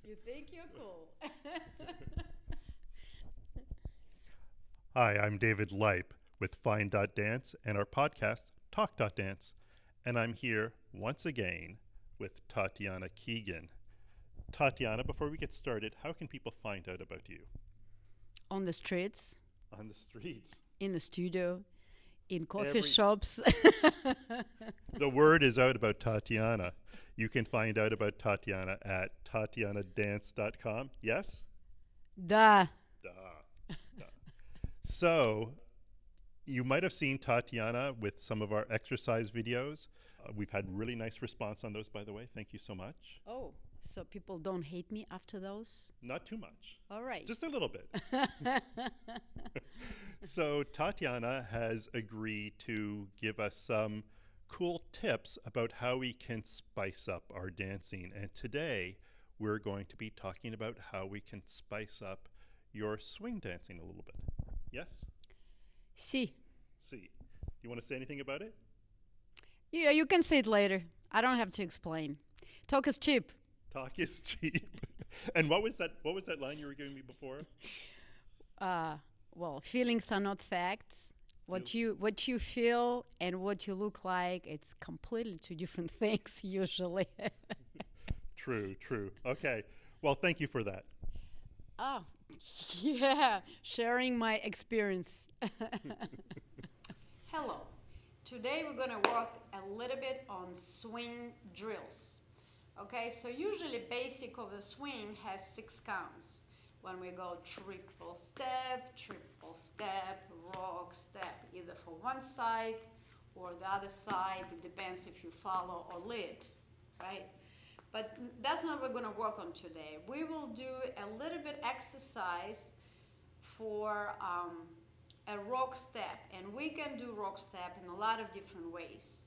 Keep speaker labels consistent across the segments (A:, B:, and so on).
A: You think you're cool.
B: Hi, I'm David Leip with Find.dance and our podcast, Talk.dance. And I'm here once again with Tatiana Keegan. Tatiana, before we get started, how can people find out about you?
A: On the streets,
B: On the streets.
A: in the studio, in coffee
B: Every-
A: shops.
B: The word is out about Tatiana. You can find out about Tatiana at tatianadance.com. Yes?
A: Duh.
B: Duh. Duh. So, you might have seen Tatiana with some of our exercise videos. We've had really nice response on those, by the way. Thank you so much.
A: Oh, so people don't hate me after those?
B: Not too much,
A: All right.
B: just a little bit. So, Tatiana has agreed to give us some cool tips about how we can spice up our dancing. And today, we're going to be talking about how we can spice up your swing dancing a little bit. Yes?
A: See.
B: See. You want to say anything about it?
A: Yeah, you can say it later. I don't have to explain. Talk is cheap.
B: Talk is cheap. And what was that line you were giving me before?
A: Well, feelings are not facts. What you feel and what you look like, it's completely two different things usually.
B: True. Okay. Well, thank you for that.
A: Oh, yeah, sharing my experience. Hello. Today we're going to work a little bit on swing drills. Okay, so usually basic of the swing has 6 counts. When we go triple step, rock step, either for one side or the other side. It depends if you follow or lead, right? But that's not what we're going to work on today. We will do a little bit exercise for a rock step. And we can do rock step in a lot of different ways.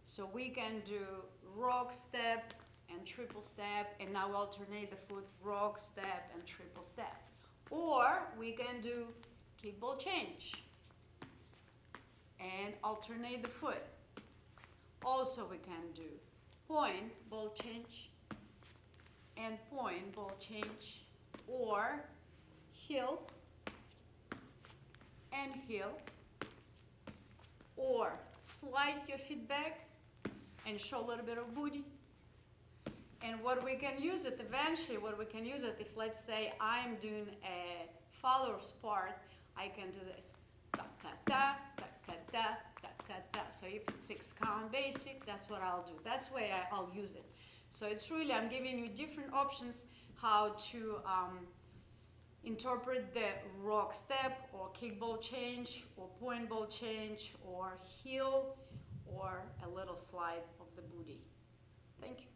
A: So we can do rock step and triple step, and now alternate the foot, rock step and triple step. Or we can do kickball change and alternate the foot. Also we can do point, ball change, and point, ball change, or heel and heel, or slide your feet back and show a little bit of booty. And what we can use it eventually, if let's say I'm doing a follower's part, I can do this. Da, ka, da, da, ka, da, da, ka, da. So if it's 6 count basic, that's what I'll do. That's the way I'll use it. So it's really, I'm giving you different options how to interpret the rock step or kickball change or point ball change or heel or a little slide of the booty. Thank you.